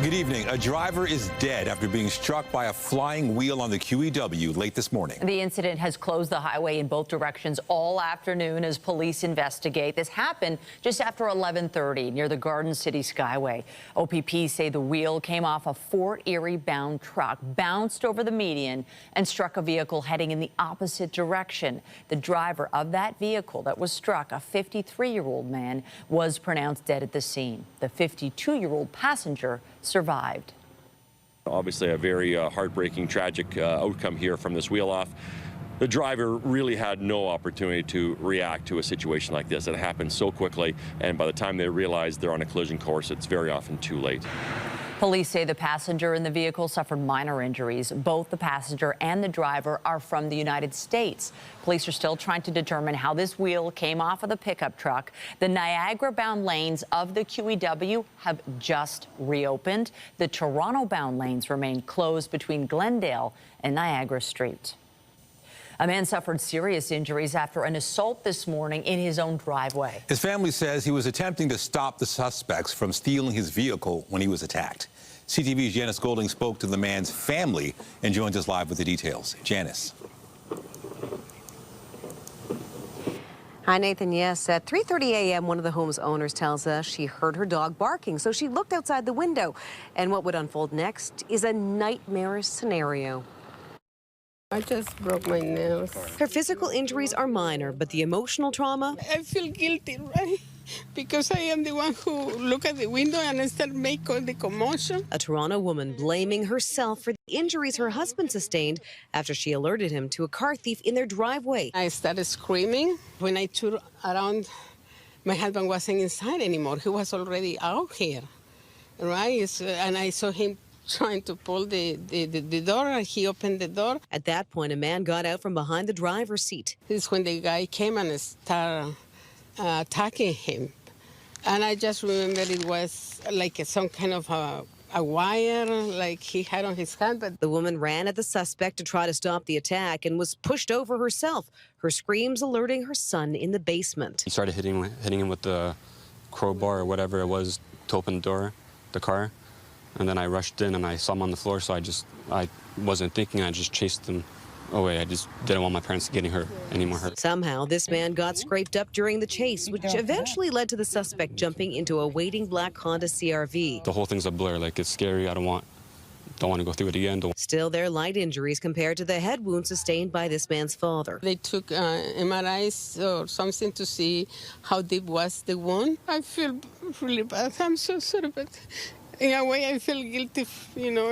Good evening. A driver is dead after being struck by a flying wheel on the QEW late this morning. The incident has closed the highway in both directions all afternoon as police investigate. This happened just after 11:30 near the Garden City Skyway. OPP say the wheel came off a Fort Erie-bound truck, bounced over the median, and struck a vehicle heading in the opposite direction. The driver of that vehicle that was struck, a 53-year-old man, was pronounced dead at the scene. The 52-year-old passenger survived. Obviously a very heartbreaking, tragic outcome here from this wheel off. The driver really had no opportunity to react to a situation like this. It happened so quickly, and by the time they realize they're on a collision course, it's very often too late. Police say the passenger in the vehicle suffered minor injuries. Both the passenger and the driver are from the United States. Police are still trying to determine how this wheel came off of the pickup truck. The Niagara-bound lanes of the QEW have just reopened. The Toronto-bound lanes remain closed between Glendale and Niagara Street. A man suffered serious injuries after an assault this morning in his own driveway. His family says he was attempting to stop the suspects from stealing his vehicle when he was attacked. CTV's Janice Golding spoke to the man's family and joins us live with the details. Janice. Hi, Nathan. Yes, at 3:30 a.m., one of the home's owners tells us she heard her dog barking, so she looked outside the window. And what would unfold next is a nightmarish scenario. I just broke my nails. Her physical injuries are minor, but the emotional trauma... I feel guilty, right? Because I am the one who look at the window and I start making all the commotion. A Toronto woman blaming herself for the injuries her husband sustained after she alerted him to a car thief in their driveway. I started screaming. When I turned around, my husband wasn't inside anymore. He was already out here, right? And I saw him trying to pull the door, and he opened the door. At that point, a man got out from behind the driver's seat. This is when the guy came and started attacking him. And I just remember it was like some kind of a wire like he had on his hand. But the woman ran at the suspect to try to stop the attack and was pushed over herself, her screams alerting her son in the basement. He started hitting him with the crowbar or whatever it was to open the door, the car. And then I rushed in and I saw him on the floor, so I wasn't thinking, I just chased him away. I just didn't want my parents getting hurt anymore. Somehow, this man got scraped up during the chase, which eventually led to the suspect jumping into a waiting black Honda CRV. The whole thing's a blur, like it's scary. I don't want to go through it again. Still, they're light injuries compared to the head wound sustained by this man's father. They took MRIs or something to see how deep was the wound. I feel really bad. I'm so sorry, but in a way, I feel guilty,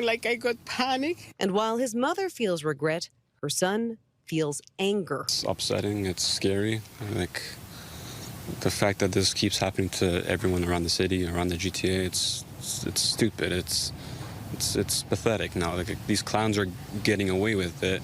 like I got panic. And while his mother feels regret, her son feels anger. It's upsetting. It's scary. Like the fact that this keeps happening to everyone around the city, around the GTA. It's stupid. It's pathetic now. Like these clowns are getting away with it.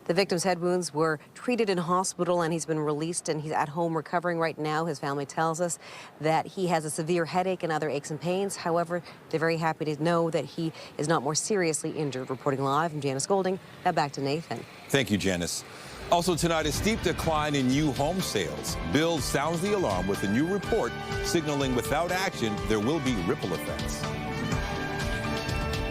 The victim's head wounds were treated in hospital and he's been released and he's at home recovering right now. His family tells us that he has a severe headache and other aches and pains. However, they're very happy to know that he is not more seriously injured. Reporting live, I'm Janice Golding. Now back to Nathan. Thank you, Janice. Also tonight, a steep decline in new home sales. Build sounds the alarm with a new report signaling without action, there will be ripple effects.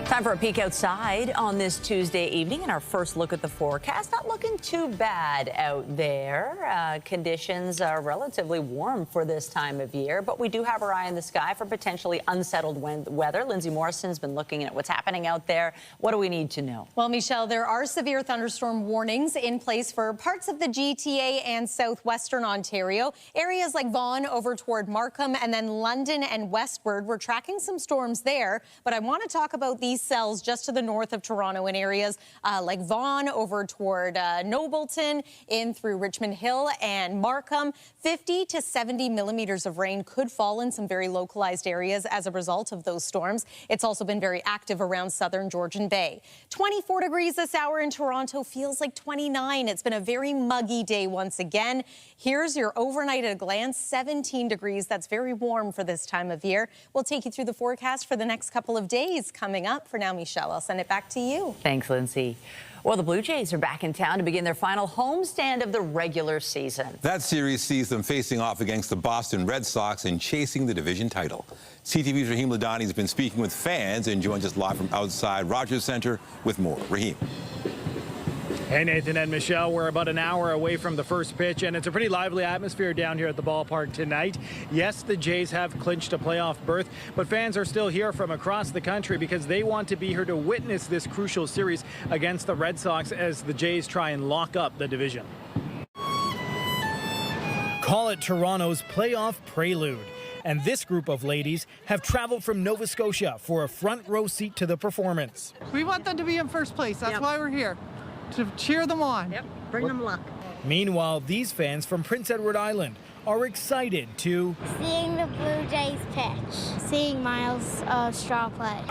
Time for a peek outside on this Tuesday evening and our first look at the forecast. Not looking too bad out there. Conditions are relatively warm for this time of year, but we do have our eye in the sky for potentially unsettled weather. Lindsay Morrison's been looking at what's happening out there. What do we need to know? Well, Michelle, there are severe thunderstorm warnings in place for parts of the GTA and southwestern Ontario. Areas like Vaughan over toward Markham and then London and westward. We're tracking some storms there, but I want to talk about these cells just to the north of Toronto in areas like Vaughan over toward Nobleton, in through Richmond Hill and Markham. 50 to 70 millimeters of rain could fall in some very localized areas as a result of those storms. It's also been very active around southern Georgian Bay. 24 degrees this hour in Toronto, feels like 29. It's been a very muggy day once again. Here's your overnight at a glance, 17 degrees. That's very warm for this time of year. We'll take you through the forecast for the next couple of days coming up. For now, Michelle, I'll send it back to you. Thanks, Lindsay. Well, the Blue Jays are back in town to begin their final homestand of the regular season. That series sees them facing off against the Boston Red Sox and chasing the division title. CTV's Raheem Ladani has been speaking with fans and joins us live from outside Rogers Center with more. Raheem. Hey, Nathan and Michelle, we're about an hour away from the first pitch, and it's a pretty lively atmosphere down here at the ballpark tonight. Yes, the Jays have clinched a playoff berth, but fans are still here from across the country because they want to be here to witness this crucial series against the Red Sox as the Jays try and lock up the division. Call it Toronto's playoff prelude. And this group of ladies have traveled from Nova Scotia for a front row seat to the performance. We want them to be in first place. That's why we're here, to cheer them on. Bring them luck. Meanwhile, these fans from Prince Edward Island are excited to Seeing the Blue Jays pitch. Seeing Miles Straw play.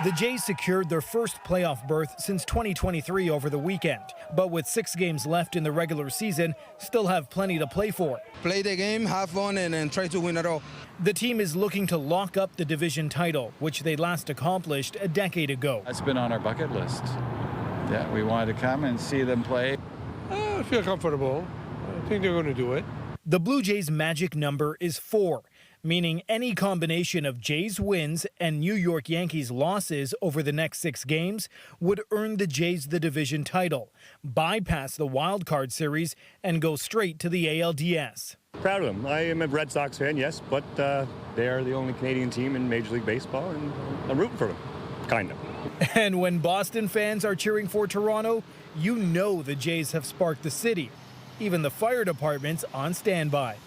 The Jays secured their first playoff berth since 2023 over the weekend, but with 6 games left in the regular season, still have plenty to play for. Play the game, have fun, and try to win it all. The team is looking to lock up the division title, which they last accomplished a decade ago. That's been on our bucket list. Yeah, we wanted to come and see them play. I feel comfortable. I think they're going to do it. The Blue Jays' magic number is 4. Meaning any combination of Jays wins and New York Yankees losses over the next 6 games would earn the Jays the division title, bypass the wild card series, and go straight to the ALDS. Proud of them. I am a Red Sox fan, yes, but they are the only Canadian team in Major League Baseball, and I'm rooting for them, kind of. And when Boston fans are cheering for Toronto, you know the Jays have sparked the city. Even the fire department's on standby.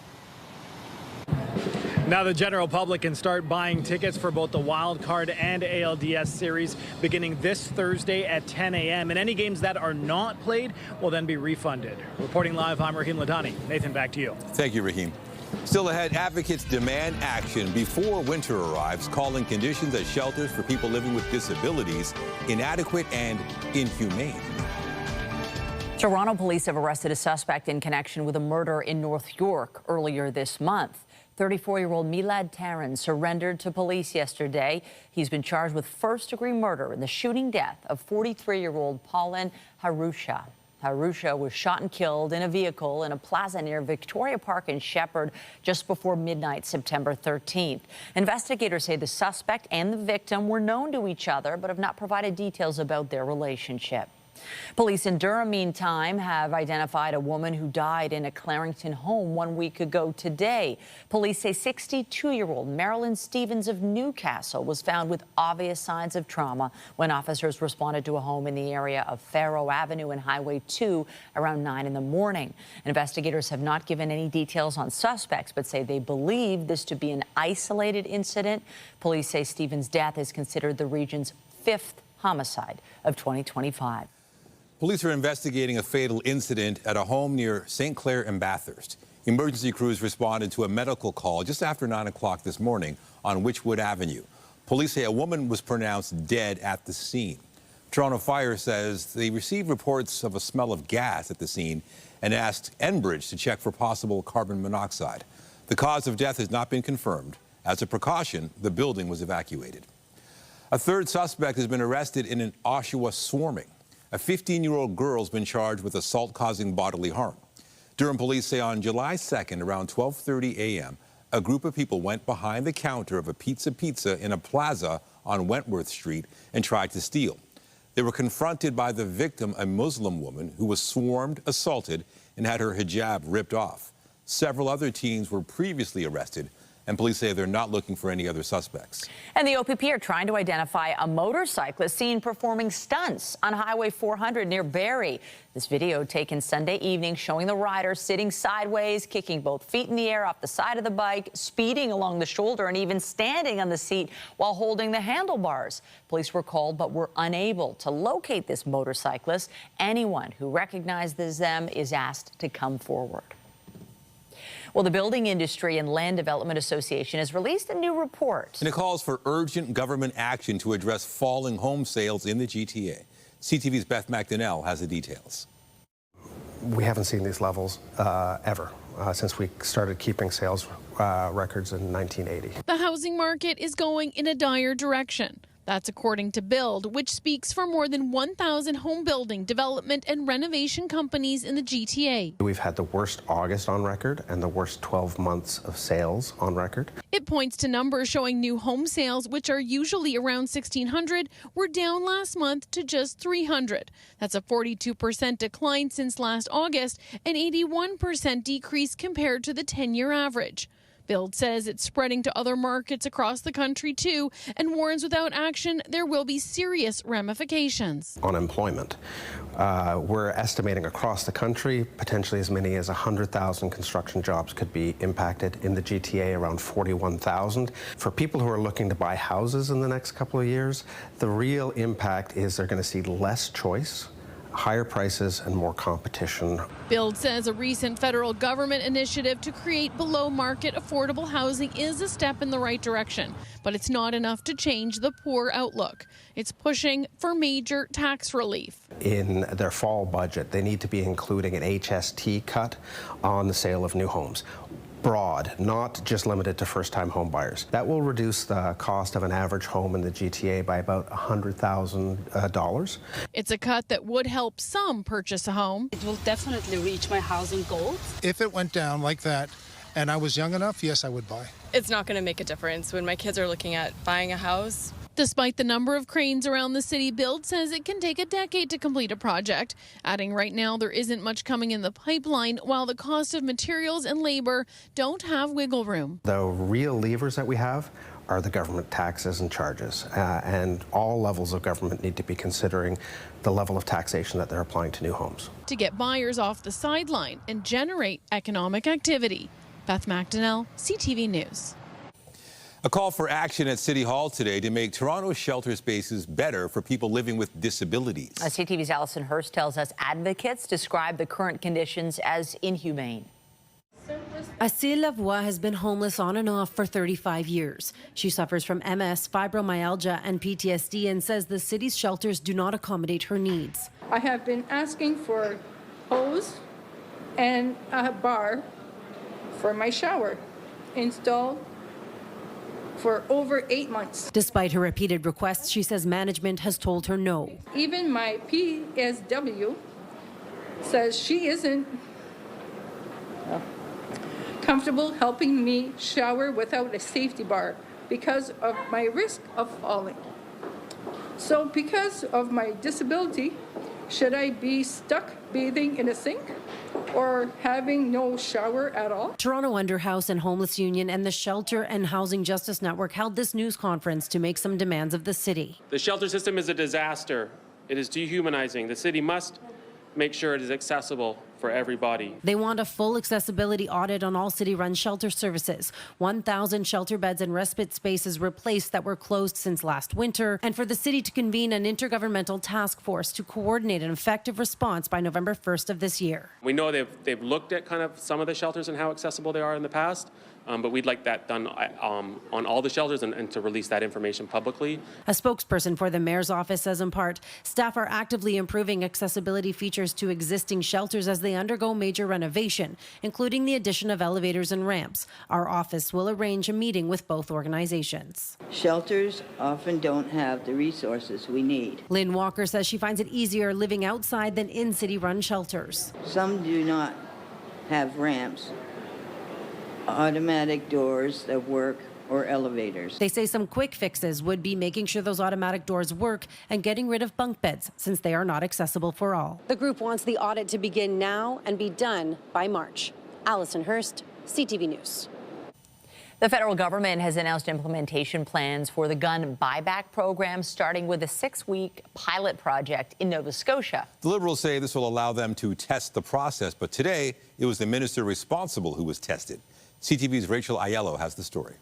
Now the general public can start buying tickets for both the Wild Card and ALDS series beginning this Thursday at 10 a.m. And any games that are not played will then be refunded. Reporting live, I'm Raheem Ladani. Nathan, back to you. Thank you, Raheem. Still ahead, advocates demand action before winter arrives, calling conditions at shelters for people living with disabilities inadequate and inhumane. Toronto police have arrested a suspect in connection with a murder in North York earlier this month. 34-year-old Milad Taran surrendered to police yesterday. He's been charged with first-degree murder in the shooting death of 43-year-old Pauline Harusha. Harusha was shot and killed in a vehicle in a plaza near Victoria Park in Shepherd just before midnight, September 13th. Investigators say the suspect and the victim were known to each other but have not provided details about their relationship. Police in Durham, meantime, have identified a woman who died in a Clarington home 1 week ago today. Police say 62-year-old Marilyn Stevens of Newcastle was found with obvious signs of trauma when officers responded to a home in the area of Faro Avenue and Highway 2 around 9 in the morning. Investigators have not given any details on suspects, but say they believe this to be an isolated incident. Police say Stevens' death is considered the region's 5th homicide of 2025. Police are investigating a fatal incident at a home near St. Clair and Bathurst. Emergency crews responded to a medical call just after 9 o'clock this morning on Witchwood Avenue. Police say a woman was pronounced dead at the scene. Toronto Fire says they received reports of a smell of gas at the scene and asked Enbridge to check for possible carbon monoxide. The cause of death has not been confirmed. As a precaution, the building was evacuated. A third suspect has been arrested in an Oshawa swarming. A 15-year-old girl has been charged with assault causing bodily harm. Durham police say on July 2nd, around 12:30 a.m., a group of people went behind the counter of a pizza in a plaza on Wentworth Street and tried to steal. They were confronted by the victim, a Muslim woman who was swarmed, assaulted, and had her hijab ripped off. Several other teens were previously arrested, and police say they're not looking for any other suspects. And the OPP are trying to identify a motorcyclist seen performing stunts on Highway 400 near Barrie. This video taken Sunday evening showing the rider sitting sideways, kicking both feet in the air off the side of the bike, speeding along the shoulder, and even standing on the seat while holding the handlebars. Police were called but were unable to locate this motorcyclist. Anyone who recognizes them is asked to come forward. Well, the Building Industry and Land Development Association has released a new report. And it calls for urgent government action to address falling home sales in the GTA. CTV's Beth McDonnell has the details. We haven't seen these levels ever since we started keeping sales records in 1980. The housing market is going in a dire direction. That's according to Build, which speaks for more than 1,000 home building, development, and renovation companies in the GTA. We've had the worst August on record and the worst 12 months of sales on record. It points to numbers showing new home sales, which are usually around 1,600, were down last month to just 300. That's a 42% decline since last August, an 81% decrease compared to the 10-year average. Build says it's spreading to other markets across the country too, and warns without action there will be serious ramifications. Unemployment. We're estimating across the country potentially as many as 100,000 construction jobs could be impacted. In the GTA, around 41,000. For people who are looking to buy houses in the next couple of years, the real impact is they're going to see less choice, higher prices, and more competition. Build says a recent federal government initiative to create below-market affordable housing is a step in the right direction, but it's not enough to change the poor outlook. It's pushing for major tax relief. In their fall budget, they need to be including an HST cut on the sale of new homes. Broad, not just limited to first-time home buyers. That will reduce the cost of an average home in the GTA by about $100,000. It's a cut that would help some purchase a home. It will definitely reach my housing goals. If it went down like that and I was young enough, yes, I would buy. It's not going to make a difference when my kids are looking at buying a house. Despite the number of cranes around the city, Build says it can take a decade to complete a project. Adding right now there isn't much coming in the pipeline, while the cost of materials and labor don't have wiggle room. The real levers that we have are the government taxes and charges, and all levels of government need to be considering the level of taxation that they're applying to new homes. To get buyers off the sideline and generate economic activity. Beth McDonnell, CTV News. A call for action at City Hall today to make Toronto's shelter spaces better for people living with disabilities. CTV's Allison Hurst tells us advocates describe the current conditions as inhumane. Acile Lavoie has been homeless on and off for 35 years. She suffers from MS, fibromyalgia, and PTSD and says the city's shelters do not accommodate her needs. I have been asking for hose and a bar for my shower installed for over 8 months. Despite her repeated requests, she says management has told her no. Even my PSW says she isn't comfortable helping me shower without a safety bar because of my risk of falling. So because of my disability, should I be stuck bathing in a sink or having no shower at all? Toronto Underhouse and Homeless Union and the Shelter and Housing Justice Network held this news conference to make some demands of the city. The shelter system is a disaster. It is dehumanizing. The city must make sure it is accessible for everybody. They want a full accessibility audit on all city-run shelter services, 1,000 shelter beds and respite spaces replaced that were closed since last winter, and for the city to convene an intergovernmental task force to coordinate an effective response by November 1st of this year. We know they've looked at kind of some of the shelters and how accessible they are in the past, but we'd like that done on all the shelters and to release that information publicly. A spokesperson for the mayor's office says in part, staff are actively improving accessibility features to existing shelters as they undergo major renovation, including the addition of elevators and ramps. Our office will arrange a meeting with both organizations. Shelters often don't have the resources we need. Lynn Walker says she finds it easier living outside than in city-run shelters. Some do not have ramps, automatic doors that work, or elevators. They say some quick fixes would be making sure those automatic doors work and getting rid of bunk beds since they are not accessible for all. The group wants the audit to begin now and be done by March. Allison Hurst, CTV News. The federal government has announced implementation plans for the gun buyback program, starting with a 6-week pilot project in Nova Scotia. The Liberals say this will allow them to test the process, but today it was the minister responsible who was tested. CTV's Rachel Aiello has the story.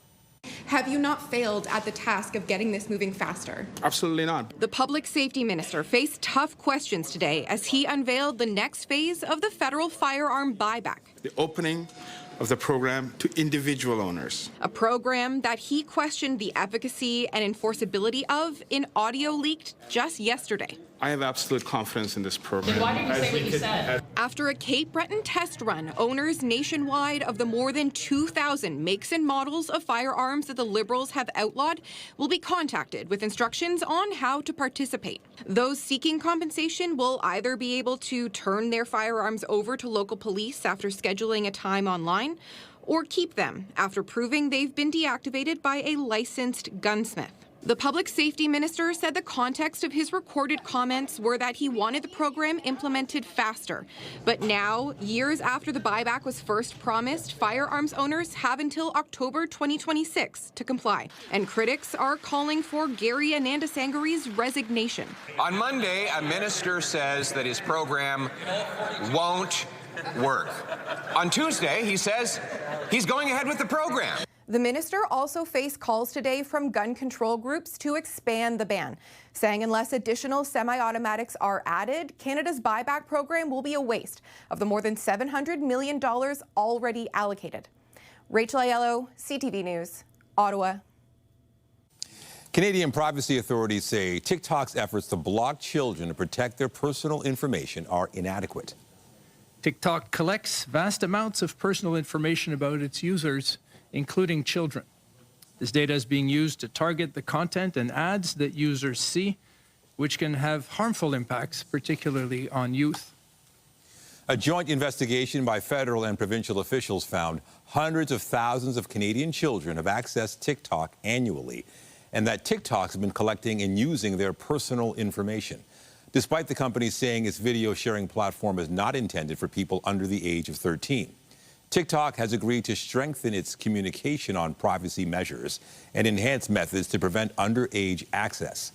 Have you not failed at the task of getting this moving faster? Absolutely not. The public safety minister faced tough questions today as he unveiled the next phase of the federal firearm buyback. The opening of the program to individual owners. A program that he questioned the efficacy and enforceability of in audio leaked just yesterday. I have absolute confidence in this program. Then why didn't you say what you said? After a Cape Breton test run, owners nationwide of the more than 2,000 makes and models of firearms that the Liberals have outlawed will be contacted with instructions on how to participate. Those seeking compensation will either be able to turn their firearms over to local police after scheduling a time online, or keep them after proving they've been deactivated by a licensed gunsmith. The public safety minister said the context of his recorded comments were that he wanted the program implemented faster. But now, years after the buyback was first promised, firearms owners have until October 2026 to comply. And critics are calling for Gary Anandasangari's resignation. On Monday, a minister says that his program won't work. On Tuesday, he says he's going ahead with the program. The minister also faced calls today from gun control groups to expand the ban, saying unless additional semi-automatics are added, Canada's buyback program will be a waste of the more than $700 million already allocated. Rachel Aiello, CTV News, Ottawa. Canadian privacy authorities say TikTok's efforts to block children to protect their personal information are inadequate. TikTok collects vast amounts of personal information about its users, including children. This data is being used to target the content and ads that users see, which can have harmful impacts, particularly on youth. A joint investigation by federal and provincial officials found hundreds of thousands of Canadian children have accessed TikTok annually, and that TikTok's been collecting and using their personal information. Despite the company saying its video sharing platform is not intended for people under the age of 13. TikTok has agreed to strengthen its communication on privacy measures and enhance methods to prevent underage access.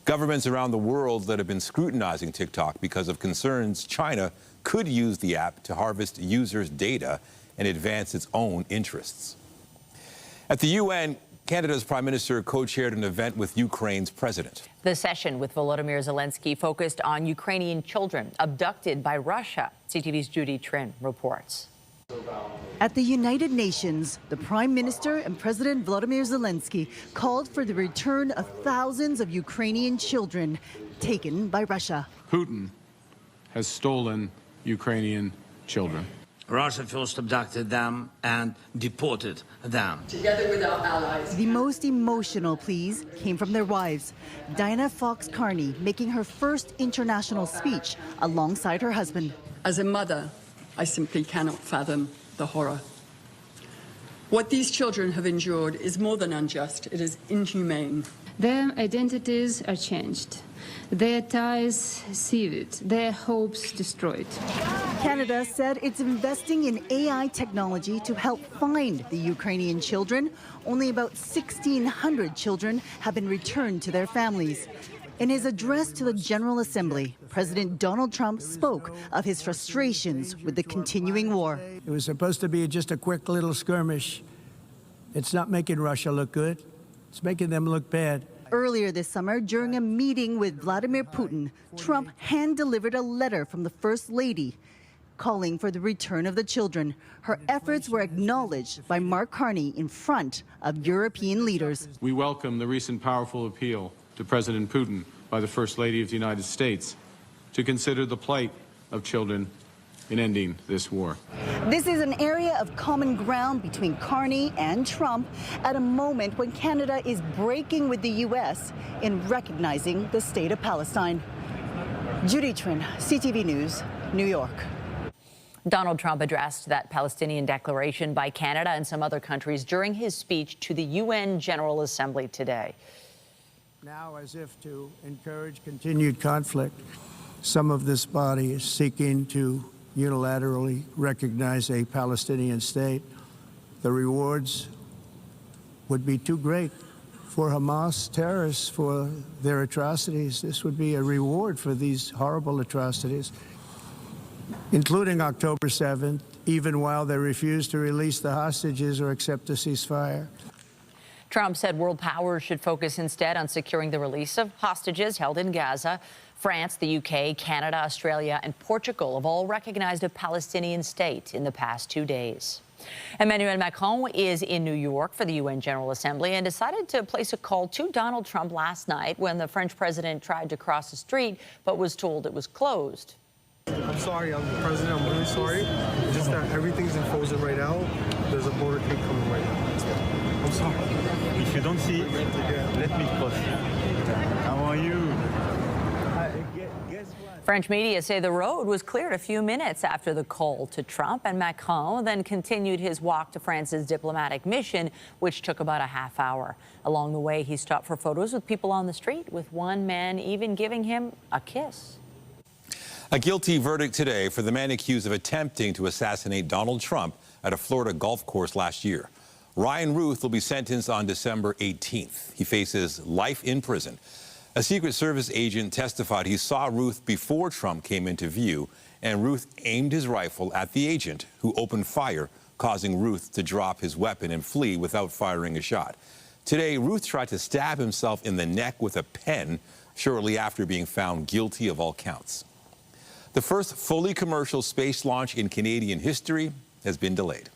Governments around the world that have been scrutinizing TikTok because of concerns China could use the app to harvest users' data and advance its own interests. At the UN, Canada's Prime Minister co-chaired an event with Ukraine's president. The session with Volodymyr Zelensky focused on Ukrainian children abducted by Russia. CTV's Judy Trin reports. At the United Nations, the Prime Minister and President Volodymyr Zelensky called for the return of thousands of Ukrainian children taken by Russia. Putin has stolen Ukrainian children. Russia first abducted them and deported them. Together with our allies. The most emotional pleas came from their wives. Diana Fox-Carney making her first international speech alongside her husband. As a mother, I simply cannot fathom the horror. What these children have endured is more than unjust. It is inhumane. Their identities are changed, their ties severed, their hopes destroyed. Canada said it's investing in AI technology to help find the Ukrainian children. Only about 1,600 children have been returned to their families. In his address to the General Assembly, President Donald Trump spoke of his frustrations with the continuing war. It was supposed to be just a quick little skirmish. It's not making Russia look good. It's making them look bad. Earlier this summer, during a meeting with Vladimir Putin, Trump hand-delivered a letter from the First Lady calling for the return of the children. Her efforts were acknowledged by Mark Carney in front of European leaders. We welcome the recent powerful appeal to President Putin by the First Lady of the United States to consider the plight of children in ending this war. This is an area of common ground between Carney and Trump at a moment when Canada is breaking with the U.S. in recognizing the state of Palestine. Judy Trin, CTV News, New York. Donald Trump addressed that Palestinian declaration by Canada and some other countries during his speech to the UN General Assembly today. Now, as if to encourage continued conflict, some of this body is seeking to unilaterally recognize a Palestinian state. The rewards would be too great for Hamas terrorists for their atrocities. This would be a reward for these horrible atrocities, including October 7th, even while they refuse to release the hostages or accept a ceasefire. Trump said world powers should focus instead on securing the release of hostages held in Gaza. France, the UK, Canada, Australia, and Portugal have all recognized a Palestinian state in the past 2 days. Emmanuel Macron is in New York for the UN General Assembly and decided to place a call to Donald Trump last night when the French president tried to cross the street but was told it was closed. I'm sorry, I'm the president. I'm really sorry. It's just that everything's in frozen right now. There's a motorcade coming right now. I'm sorry. If you don't see it, let me cross. How are you? French media say the road was cleared a few minutes after the call to Trump, and Macron then continued his walk to France's diplomatic mission, which took about a half hour. Along the way, he stopped for photos with people on the street, with one man even giving him a kiss. A guilty verdict today for the man accused of attempting to assassinate Donald Trump at a Florida golf course last year. Ryan Ruth will be sentenced on December 18th. He faces life in prison. A Secret Service agent testified he saw Ruth before Trump came into view, and Ruth aimed his rifle at the agent, who opened fire, causing Ruth to drop his weapon and flee without firing a shot. Today, Ruth tried to stab himself in the neck with a pen shortly after being found guilty of all counts. The first fully commercial space launch in Canadian history has been delayed.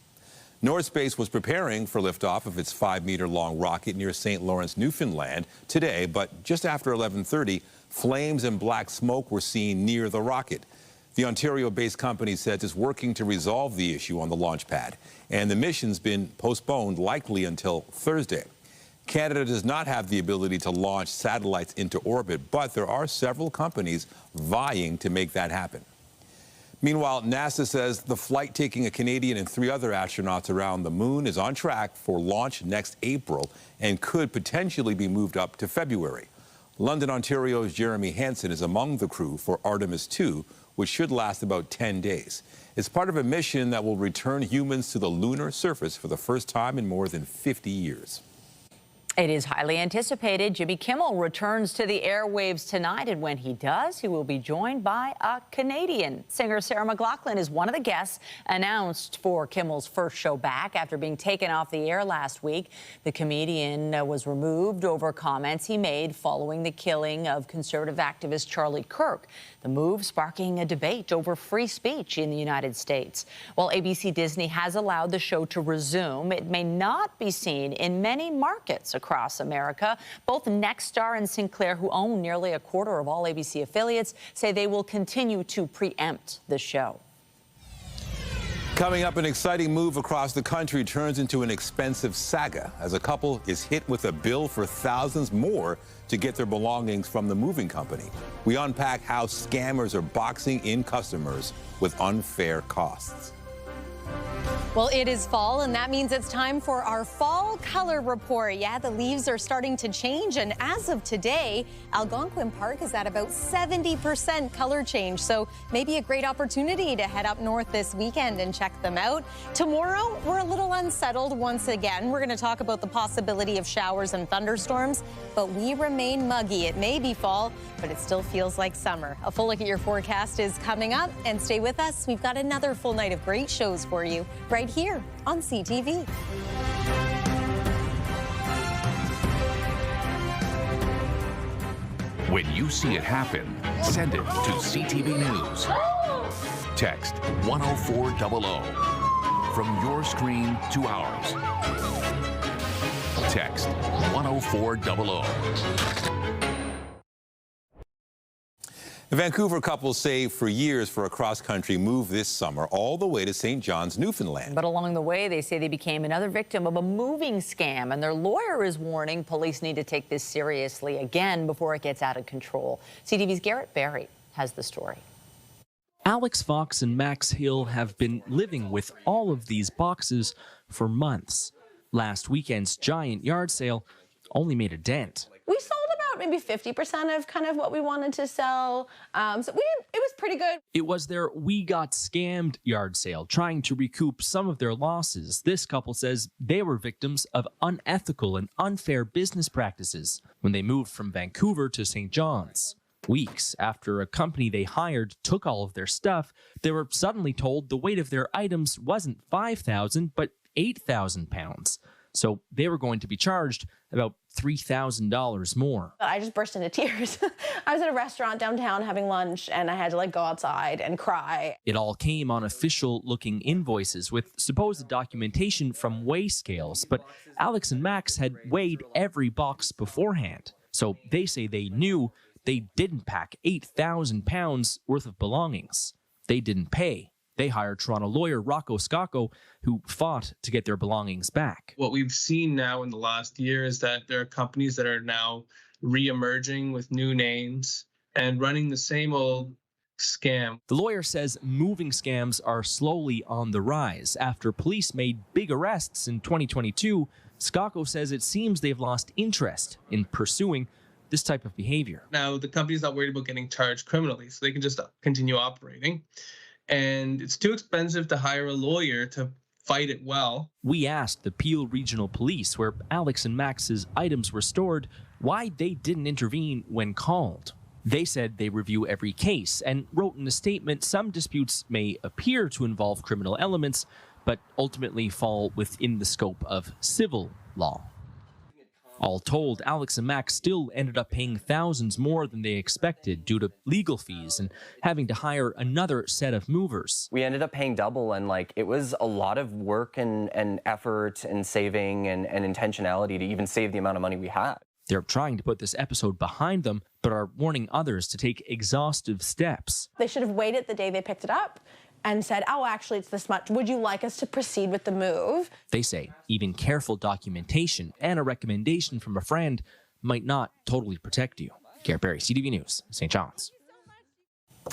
North Space was preparing for liftoff of its 5-meter-long rocket near St. Lawrence, Newfoundland today, but just after 11:30, flames and black smoke were seen near the rocket. The Ontario-based company says it's working to resolve the issue on the launch pad, and the mission's been postponed likely until Thursday. Canada does not have the ability to launch satellites into orbit, but there are several companies vying to make that happen. Meanwhile, NASA says the flight taking a Canadian and 3 other astronauts around the moon is on track for launch next April and could potentially be moved up to February. London, Ontario's Jeremy Hansen is among the crew for Artemis 2, which should last about 10 days. It's part of a mission that will return humans to the lunar surface for the first time in more than 50 years. It is highly anticipated. Jimmy Kimmel returns to the airwaves tonight, and when he does, he will be joined by a Canadian. Singer Sarah McLachlan is one of the guests announced for Kimmel's first show back after being taken off the air last week. The comedian was removed over comments he made following the killing of conservative activist Charlie Kirk. The move sparking a debate over free speech in the United States. While ABC Disney has allowed the show to resume, it may not be seen in many markets across America. Both Nexstar and Sinclair, who own nearly a quarter of all ABC affiliates, say they will continue to preempt the show. Coming up, an exciting move across the country turns into an expensive saga as a couple is hit with a bill for thousands more to get their belongings from the moving company. We unpack how scammers are boxing in customers with unfair costs. Well, it is fall, and that means it's time for our fall color report. Yeah, the leaves are starting to change, and as of today, Algonquin Park is at about 70% color change, so maybe a great opportunity to head up north this weekend and check them out. Tomorrow, we're a little unsettled once again. We're going to talk about the possibility of showers and thunderstorms, but we remain muggy. It may be fall, but it still feels like summer. A full look at your forecast is coming up, and stay with us. We've got another full night of great shows for you right here on CTV. When you see it happen, send it to CTV News. Text 10400 from your screen to ours. Text 10400. The Vancouver couple saved for years for a cross-country move this summer all the way to St. John's, Newfoundland. But along the way, they say they became another victim of a moving scam, and their lawyer is warning police need to take this seriously again before it gets out of control. CTV's Garrett Barry has the story. Alex Fox and Max Hill have been living with all of these boxes for months. Last weekend's giant yard sale only made a dent. We sold about maybe 50% of kind of what we wanted to sell. It was pretty good. It was their We Got Scammed yard sale, trying to recoup some of their losses. This couple says they were victims of unethical and unfair business practices when they moved from Vancouver to St. John's. Weeks after a company they hired took all of their stuff, they were suddenly told the weight of their items wasn't 5,000 but 8,000 pounds. So they were going to be charged about $3,000 more. I just burst into tears. I was at a restaurant downtown having lunch, and I had to go outside and cry. It all came on official-looking invoices with supposed documentation from weigh scales, but Alex and Max had weighed every box beforehand. So they say they knew they didn't pack 8,000 pounds worth of belongings. They didn't pay. They hired Toronto lawyer Rocco Scacco, who fought to get their belongings back. What we've seen now in the last year is that there are companies that are now re-emerging with new names and running the same old scam. The lawyer says moving scams are slowly on the rise. After police made big arrests in 2022, Scacco says it seems they've lost interest in pursuing this type of behavior. Now, the company's not worried about getting charged criminally, so they can just continue operating. And it's too expensive to hire a lawyer to fight it well. We asked the Peel Regional Police, where Alex and Max's items were stored, why they didn't intervene when called. They said they review every case and wrote in a statement some disputes may appear to involve criminal elements, but ultimately fall within the scope of civil law. All told, Alex and Max still ended up paying thousands more than they expected due to legal fees and having to hire another set of movers. We ended up paying double, and it was a lot of work and effort and saving and intentionality to even save the amount of money we had. They're trying to put this episode behind them, but are warning others to take exhaustive steps. They should have waited the day they picked it up and said, oh, actually, it's this much. Would you like us to proceed with the move? They say even careful documentation and a recommendation from a friend might not totally protect you. Garrett Berry, CTV News, St. John's.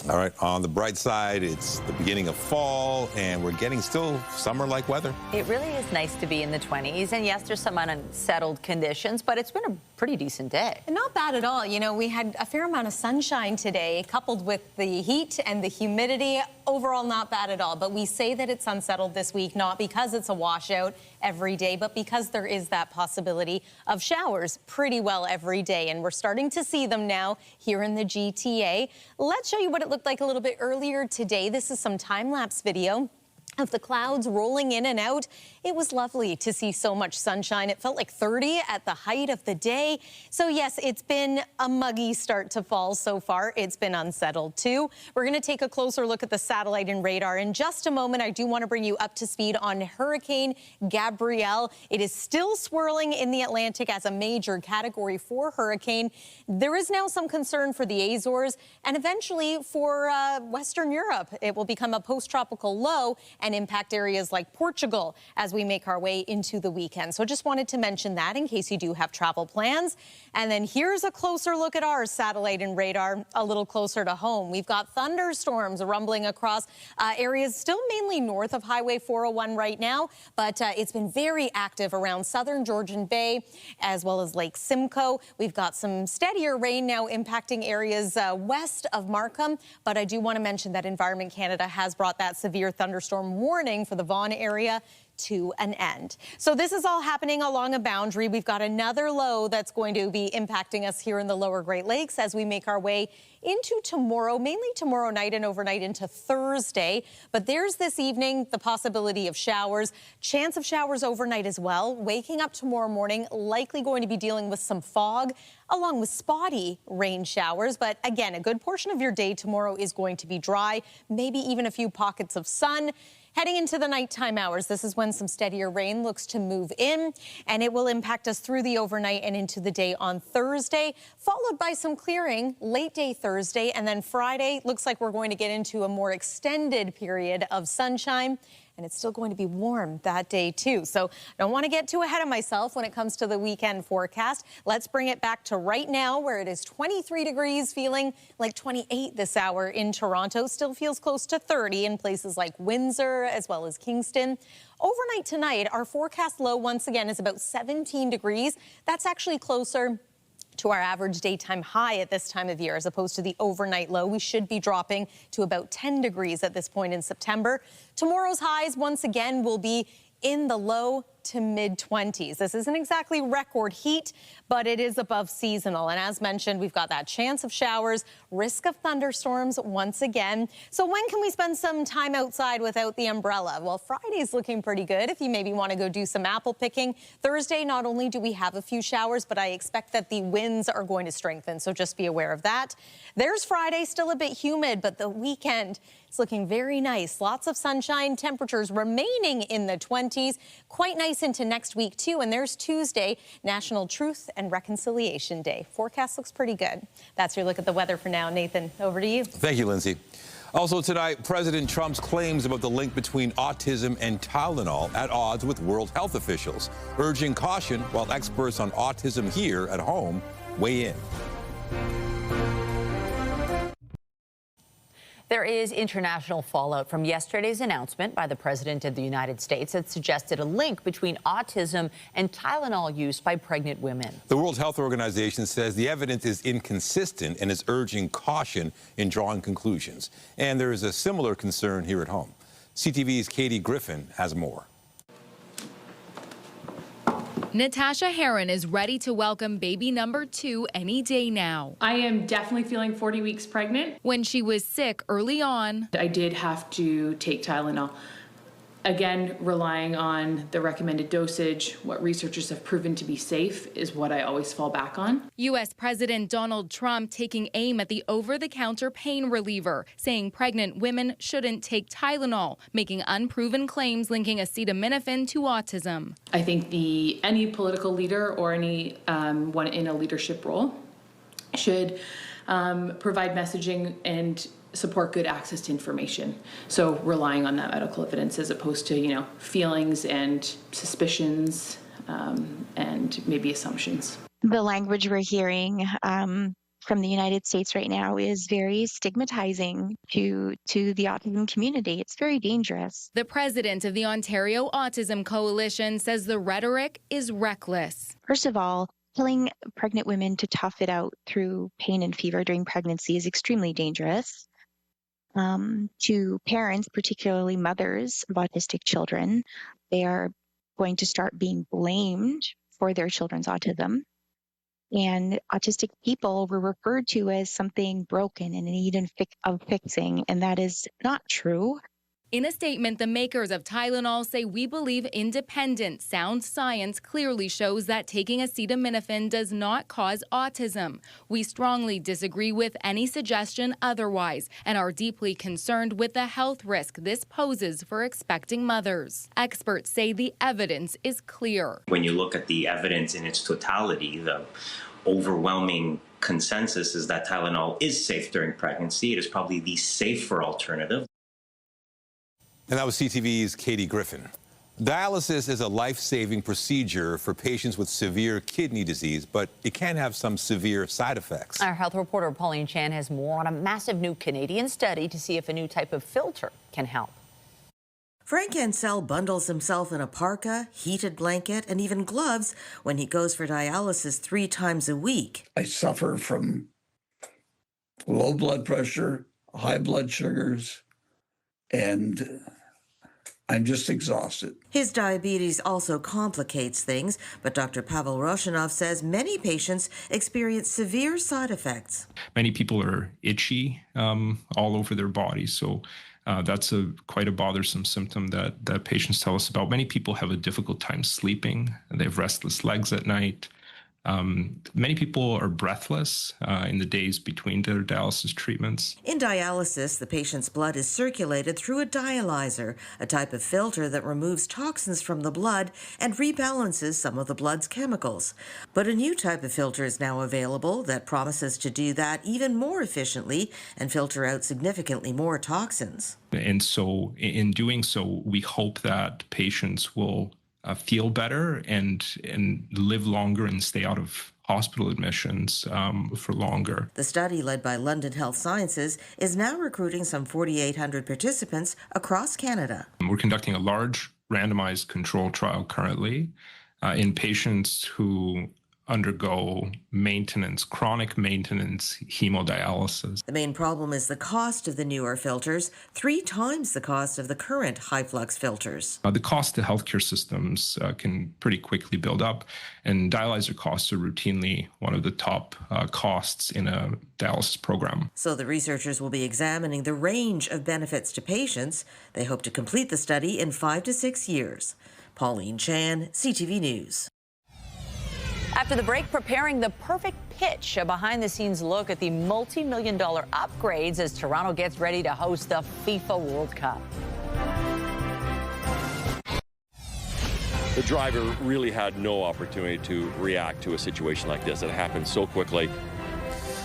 All right, on the bright side, it's the beginning of fall, and we're getting still summer-like weather. It really is nice to be in the 20s, and yes, there's some unsettled conditions, but it's been a pretty decent day. Not bad at all. You know, we had a fair amount of sunshine today, coupled with the heat and the humidity. Overall, not bad at all, but we say that it's unsettled this week, not because it's a washout every day, but because there is that possibility of showers pretty well every day, and we're starting to see them now here in the GTA. Let's show you what it looked like a little bit earlier today. This is some time-lapse video of the clouds rolling in and out. It was lovely to see so much sunshine. It felt like 30 at the height of the day. So yes, it's been a muggy start to fall so far. It's been unsettled too. We're going to take a closer look at the satellite and radar in just a moment. I do want to bring you up to speed on Hurricane Gabrielle. It is still swirling in the Atlantic as a major Category 4 hurricane. There is now some concern for the Azores and eventually for Western Europe. It will become a post-tropical low and impact areas like Portugal as we make our way into the weekend. So just wanted to mention that in case you do have travel plans. And then here's a closer look at our satellite and radar a little closer to home. We've got thunderstorms rumbling across areas still mainly north of Highway 401 right now, but it's been very active around southern Georgian Bay as well as Lake Simcoe. We've got some steadier rain now impacting areas west of Markham, but I do want to mention that Environment Canada has brought that severe thunderstorm warning for the Vaughan area to an end. So this is all happening along a boundary. We've got another low that's going to be impacting us here in the lower Great Lakes as we make our way into tomorrow, mainly tomorrow night and overnight into Thursday. But there's this evening the possibility of showers, chance of showers overnight as well. Waking up tomorrow morning, likely going to be dealing with some fog along with spotty rain showers. But again, a good portion of your day tomorrow is going to be dry, maybe even a few pockets of sun. Heading into the nighttime hours, this is when some steadier rain looks to move in, and it will impact us through the overnight and into the day on Thursday, followed by some clearing late day Thursday, and then Friday looks like we're going to get into a more extended period of sunshine. And it's still going to be warm that day, too. So I don't want to get too ahead of myself when it comes to the weekend forecast. Let's bring it back to right now, where it is 23 degrees, feeling like 28 this hour in Toronto. Still feels close to 30 in places like Windsor as well as Kingston. Overnight tonight, our forecast low once again is about 17 degrees. That's actually closer to our average daytime high at this time of year, as opposed to the overnight low. We should be dropping to about 10 degrees at this point in September. Tomorrow's highs, once again, will be in the low to mid-20s. This isn't exactly record heat, but it is above seasonal. And as mentioned, we've got that chance of showers, risk of thunderstorms once again. So when can we spend some time outside without the umbrella? Well, Friday's looking pretty good if you maybe want to go do some apple picking. Thursday, not only do we have a few showers, but I expect that the winds are going to strengthen, so just be aware of that. There's Friday, still a bit humid, but the weekend is looking very nice. Lots of sunshine, temperatures remaining in the 20s. Quite nice into next week, too. And there's Tuesday, National Truth and Reconciliation Day. Forecast looks pretty good. That's your look at the weather for now. Nathan, over to you. Thank you, Lindsay. Also tonight, President Trump's claims about the link between autism and Tylenol at odds with World Health officials, urging caution while experts on autism here at home weigh in. There is international fallout from yesterday's announcement by the President of the United States that suggested a link between autism and Tylenol use by pregnant women. The World Health Organization says the evidence is inconsistent and is urging caution in drawing conclusions. And there is a similar concern here at home. CTV's Katie Griffin has more. Natasha Heron is ready to welcome baby number 2 any day now. I am definitely feeling 40 weeks pregnant. When she was sick early on, I did have to take Tylenol. Again, relying on the recommended dosage, what researchers have proven to be safe is what I always fall back on. U.S. President Donald Trump taking aim at the over-the-counter pain reliever, saying pregnant women shouldn't take Tylenol, making unproven claims linking acetaminophen to autism. I think any political leader or any one in a leadership role should provide messaging and support good access to information. So relying on that medical evidence as opposed to, feelings and suspicions and maybe assumptions. The language we're hearing from the United States right now is very stigmatizing to the autism community. It's very dangerous. The president of the Ontario Autism Coalition says the rhetoric is reckless. First of all, telling pregnant women to tough it out through pain and fever during pregnancy is extremely dangerous. To parents, particularly mothers of autistic children, they are going to start being blamed for their children's autism. And autistic people were referred to as something broken and in need of fixing, and that is not true. In a statement, the makers of Tylenol say we believe independent, sound science clearly shows that taking acetaminophen does not cause autism. We strongly disagree with any suggestion otherwise and are deeply concerned with the health risk this poses for expecting mothers. Experts say the evidence is clear. When you look at the evidence in its totality, the overwhelming consensus is that Tylenol is safe during pregnancy. It is probably the safer alternative. And that was CTV's Katie Griffin. Dialysis is a life-saving procedure for patients with severe kidney disease, but it can have some severe side effects. Our health reporter Pauline Chan has more on a massive new Canadian study to see if a new type of filter can help. Frank Ansell bundles himself in a parka, heated blanket, and even gloves when he goes for dialysis 3 times a week. I suffer from low blood pressure, high blood sugars, and I'm just exhausted. His diabetes also complicates things, but Dr. Pavel Roshanov says many patients experience severe side effects. Many people are itchy all over their body, so that's quite a bothersome symptom that patients tell us about. Many people have a difficult time sleeping. They have restless legs at night. Many people are breathless in the days between their dialysis treatments. In dialysis, the patient's blood is circulated through a dialyzer, a type of filter that removes toxins from the blood and rebalances some of the blood's chemicals. But a new type of filter is now available that promises to do that even more efficiently and filter out significantly more toxins. And so in doing so, we hope that patients will feel better and live longer and stay out of hospital admissions for longer. The study, led by London Health Sciences, is now recruiting some 4,800 participants across Canada. We're conducting a large randomized control trial currently in patients who undergo maintenance, chronic maintenance, hemodialysis. The main problem is the cost of the newer filters, 3 times the cost of the current high-flux filters. The cost to healthcare systems can pretty quickly build up, and dialyzer costs are routinely one of the top costs in a dialysis program. So the researchers will be examining the range of benefits to patients. They hope to complete the study in 5 to 6 years. Pauline Chan, CTV News. After the break, preparing the perfect pitch, a behind-the-scenes look at the multi-million-dollar upgrades as Toronto gets ready to host the FIFA World Cup. The driver really had no opportunity to react to a situation like this. It happened so quickly.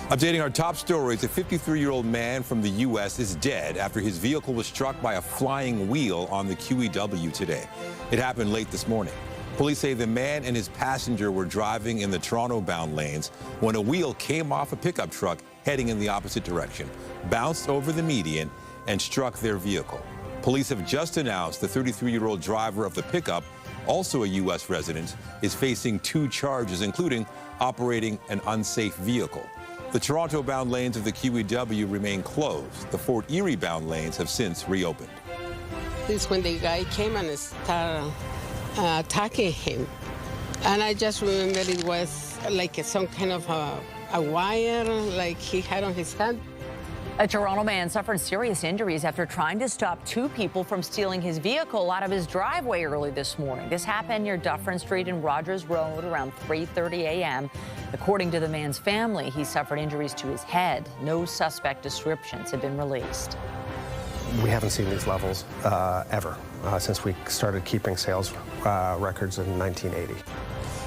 Updating our top stories, a 53-year-old man from the U.S. is dead after his vehicle was struck by a flying wheel on the QEW today. It happened late this morning. Police say the man and his passenger were driving in the Toronto-bound lanes when a wheel came off a pickup truck heading in the opposite direction, bounced over the median, and struck their vehicle. Police have just announced the 33-year-old driver of the pickup, also a U.S. resident, is facing 2 charges, including operating an unsafe vehicle. The Toronto-bound lanes of the QEW remain closed. The Fort Erie-bound lanes have since reopened. This is when the guy came and started attacking him. And I just remember it was like some kind of a wire like he had on his hand. A Toronto man suffered serious injuries after trying to stop 2 people from stealing his vehicle out of his driveway early this morning. This happened near Dufferin Street and Rogers Road around 3:30 a.m. According to the man's family, he suffered injuries to his head. No suspect descriptions have been released. We haven't seen these levels ever since we started keeping sales records in 1980.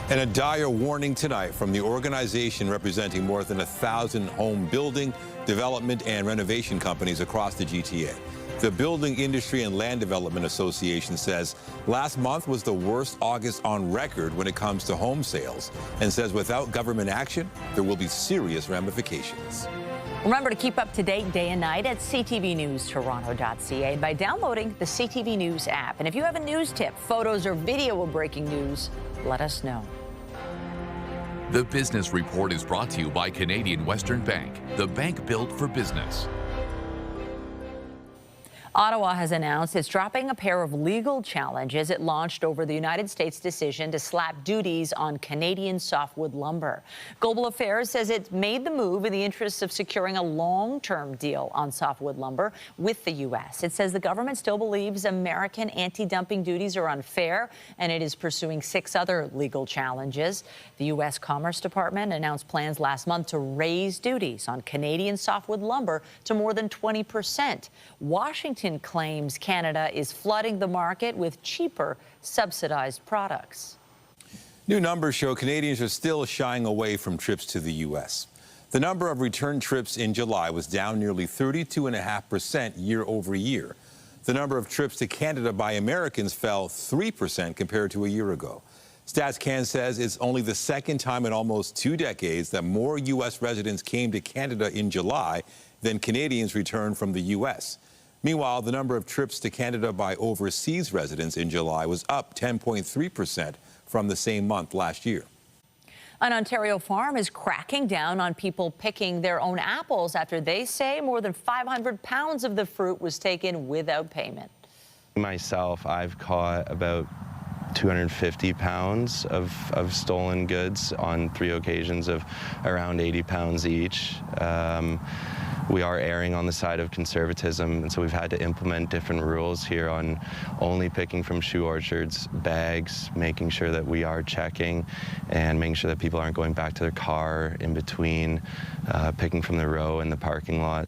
And a dire warning tonight from the organization representing more than 1,000 home building, development, and renovation companies across the GTA. The Building Industry and Land Development Association says last month was the worst August on record when it comes to home sales, and says without government action, there will be serious ramifications. Remember to keep up to date day and night at ctvnewstoronto.ca by downloading the CTV News app. And if you have a news tip, photos, or video of breaking news, let us know. The Business Report is brought to you by Canadian Western Bank, the bank built for business. Ottawa has announced it's dropping a pair of legal challenges it launched over the United States' decision to slap duties on Canadian softwood lumber. Global Affairs says it made the move in the interests of securing a long-term deal on softwood lumber with the U.S. It says the government still believes American anti-dumping duties are unfair, and it is pursuing 6 other legal challenges. The U.S. Commerce Department announced plans last month to raise duties on Canadian softwood lumber to more than 20%. Washington claims Canada is flooding the market with cheaper, subsidized products. New numbers show Canadians are still shying away from trips to the U.S. The number of return trips in July was down nearly 32.5% year over year. The number of trips to Canada by Americans fell 3% compared to a year ago. StatsCan says it's only the second time in almost 2 decades that more U.S. residents came to Canada in July than Canadians returned from the U.S. Meanwhile, the number of trips to Canada by overseas residents in July was up 10.3% from the same month last year. An Ontario farm is cracking down on people picking their own apples after they say more than 500 pounds of the fruit was taken without payment. Myself, I've caught about 250 pounds of stolen goods on 3 occasions of around 80 pounds each. We are erring on the side of conservatism, and so we've had to implement different rules here on only picking from shoe orchards, bags, making sure that we are checking and making sure that people aren't going back to their car in between, picking from the row in the parking lot.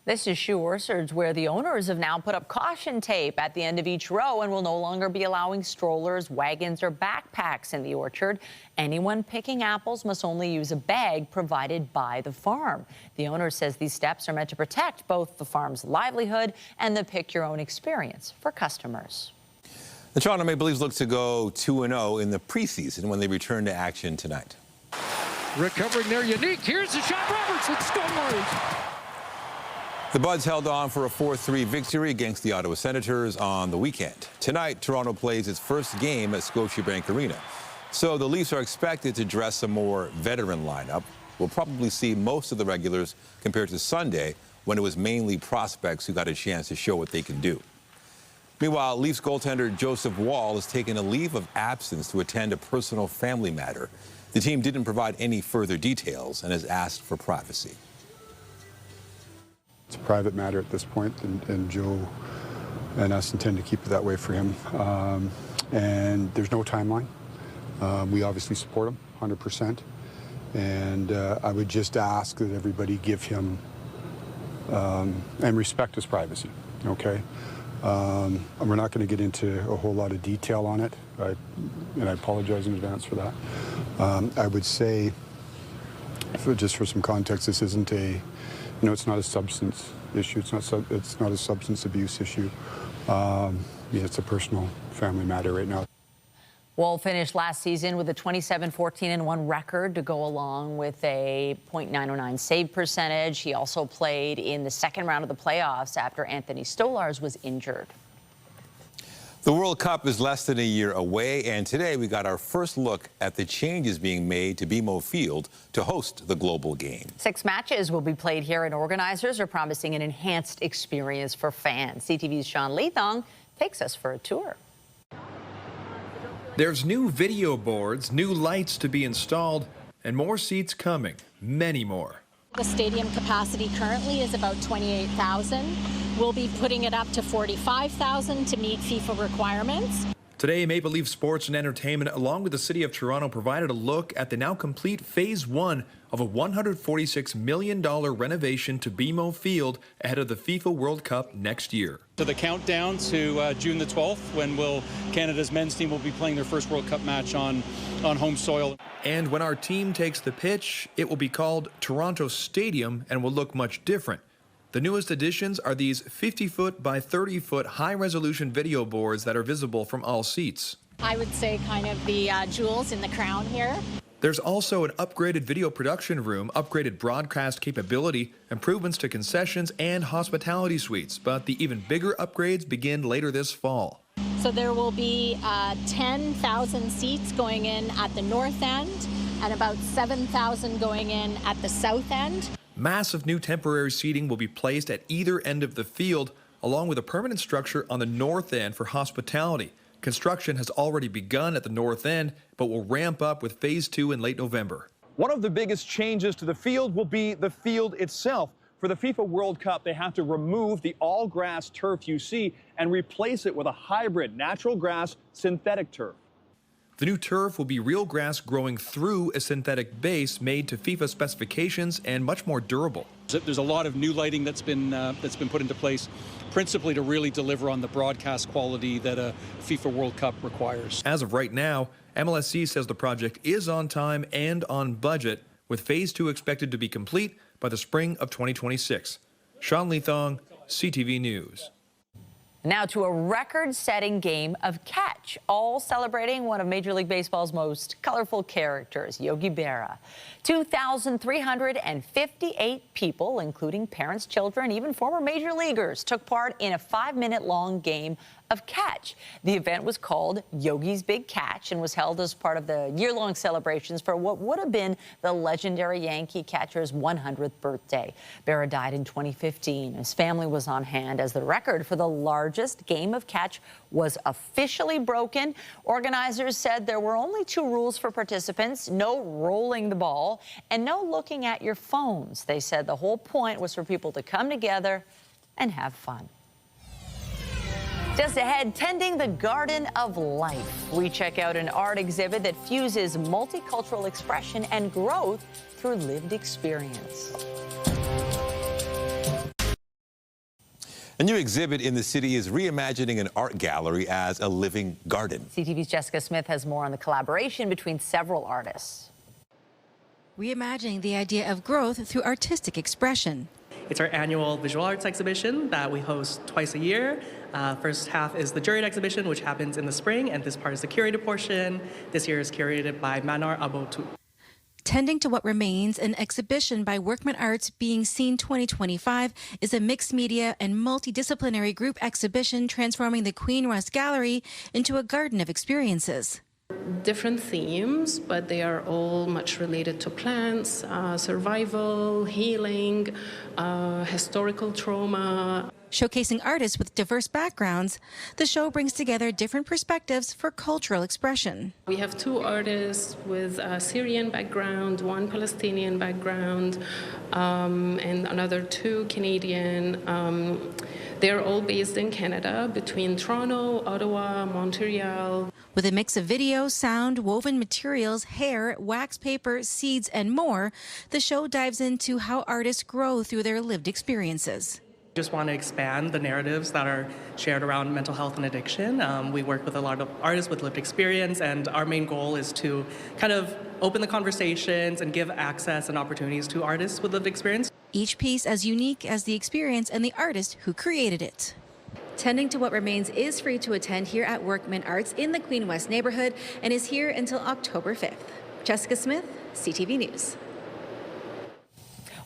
This is shoe orchards where the owners have now put up caution tape at the end of each row and will no longer be allowing strollers, wagons, or backpacks in the orchard. Anyone picking apples must only use a bag provided by the farm. The owner says these steps are meant to protect both the farm's livelihood and the pick-your-own experience for customers. The Toronto Maple Leafs look to go 2-0 in the preseason when they return to action tonight. Recovering their unique. Here's the shot. Robertson scores. The Buds held on for a 4-3 victory against the Ottawa Senators on the weekend. Tonight, Toronto plays its first game at Scotiabank Arena. So the Leafs are expected to dress a more veteran lineup. We'll probably see most of the regulars compared to Sunday, when it was mainly prospects who got a chance to show what they can do. Meanwhile, Leafs goaltender Joseph Woll has taken a leave of absence to attend a personal family matter. The team didn't provide any further details and has asked for privacy. It's a private matter at this point, and Joe and us intend to keep it that way for him. And there's no timeline. We obviously support him 100%. And I would just ask that everybody give him and respect his privacy, okay? And we're not going to get into a whole lot of detail on it, and I apologize in advance for that. I would say, just for some context, this isn't it's not a substance issue. It's not a substance abuse issue. It's a personal family matter right now. Woll finished last season with a 27-14-1 record to go along with a .909 save percentage. He also played in the second round of the playoffs after Anthony Stolarz was injured. The World Cup is less than a year away, and today we got our first look at the changes being made to BMO Field to host the global game. 6 matches will be played here, and organizers are promising an enhanced experience for fans. CTV's Sean Leithong takes us for a tour. There's new video boards, new lights to be installed, and more seats coming, many more. The stadium capacity currently is about 28,000. We'll be putting it up to 45,000 to meet FIFA requirements. Today, Maple Leaf Sports and Entertainment, along with the City of Toronto, provided a look at the now complete Phase 1 of a $146 million renovation to BMO Field ahead of the FIFA World Cup next year. To the countdown to June the 12th, when Canada's men's team will be playing their first World Cup match on home soil. And when our team takes the pitch, it will be called Toronto Stadium and will look much different. The newest additions are these 50-foot by 30-foot high-resolution video boards that are visible from all seats. I would say kind of the jewels in the crown here. There's also an upgraded video production room, upgraded broadcast capability, improvements to concessions and hospitality suites. But the even bigger upgrades begin later this fall. So there will be 10,000 seats going in at the north end and about 7,000 going in at the south end. Massive new temporary seating will be placed at either end of the field, along with a permanent structure on the north end for hospitality. Construction has already begun at the north end, but will ramp up with Phase 2 in late November. One of the biggest changes to the field will be the field itself. For the FIFA World Cup, they have to remove the all-grass turf you see and replace it with a hybrid natural grass synthetic turf. The new turf will be real grass growing through a synthetic base made to FIFA specifications and much more durable. There's a lot of new lighting that's been put into place, principally to really deliver on the broadcast quality that a FIFA World Cup requires. As of right now, MLSC says the project is on time and on budget, with Phase 2 expected to be complete by the spring of 2026. Sean Leithong, CTV News. Now to a record-setting game of catch, all celebrating one of Major League Baseball's most colorful characters, Yogi Berra. 2,358 people, including parents, children, even former major leaguers, took part in a 5-minute-long game of catch. The event was called Yogi's Big Catch and was held as part of the year-long celebrations for what would have been the legendary Yankee catcher's 100th birthday. Berra died in 2015. His family was on hand as the record for the largest game of catch was officially broken. Organizers said there were only 2 rules for participants: no rolling the ball and no looking at your phones. They said the whole point was for people to come together and have fun. Just ahead, tending the Garden of Life. We check out an art exhibit that fuses multicultural expression and growth through lived experience. A new exhibit in the city is reimagining an art gallery as a living garden. CTV's Jessica Smith has more on the collaboration between several artists. Reimagining the idea of growth through artistic expression. It's our annual visual arts exhibition that we host twice a year. First half is the juried exhibition, which happens in the spring, and this part is the curated portion. This year is curated by Manar Abotu. Tending to What Remains, an exhibition by Workman Arts Being Seen 2025 is a mixed media and multidisciplinary group exhibition transforming the Queen Rust Gallery into a garden of experiences. Different themes, but they are all much related to plants, survival, healing, historical trauma. Showcasing artists with diverse backgrounds, the show brings together different perspectives for cultural expression. We have 2 artists with a Syrian background, 1 Palestinian background, and another 2 Canadian. They're all based in Canada, between Toronto, Ottawa, Montreal. With a mix of video, sound, woven materials, hair, wax paper, seeds, and more, the show dives into how artists grow through their lived experiences. Just want to expand the narratives that are shared around mental health and addiction. We work with a lot of artists with lived experience, and our main goal is to kind of open the conversations and give access and opportunities to artists with lived experience. Each piece as unique as the experience and the artist who created it. Tending to What Remains is free to attend here at Workman Arts in the Queen West neighborhood and is here until October 5th. Jessica Smith, CTV News.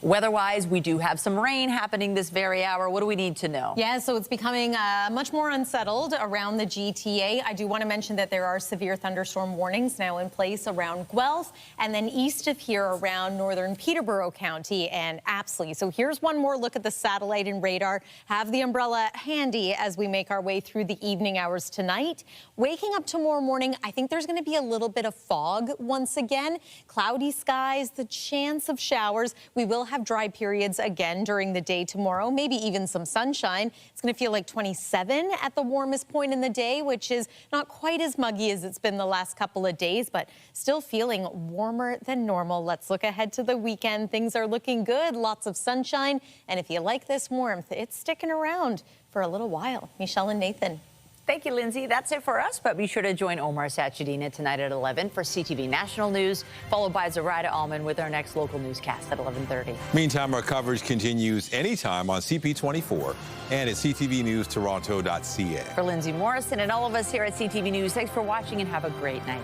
Weather-wise, we do have some rain happening this very hour. What do we need to know? Yeah, so it's becoming much more unsettled around the GTA. I do want to mention that there are severe thunderstorm warnings now in place around Guelph and then east of here around northern Peterborough County and Apsley. So here's one more look at the satellite and radar. Have the umbrella handy as we make our way through the evening hours tonight. Waking up tomorrow morning, I think there's going to be a little bit of fog once again. Cloudy skies, the chance of showers. We will have dry periods again during the day tomorrow, maybe even some sunshine. It's going to feel like 27 at the warmest point in the day, which is not quite as muggy as it's been the last couple of days, but still feeling warmer than normal. Let's look ahead to the weekend. Things are looking good, lots of sunshine, and if you like this warmth, it's sticking around for a little while. Michelle and Nathan. Thank you, Lindsay. That's it for us, but be sure to join Omar Sachedina tonight at 11 for CTV National News, followed by Zoraida Allman with our next local newscast at 11:30. Meantime, our coverage continues anytime on CP24 and at ctvnewstoronto.ca. For Lindsay Morrison and all of us here at CTV News, thanks for watching and have a great night.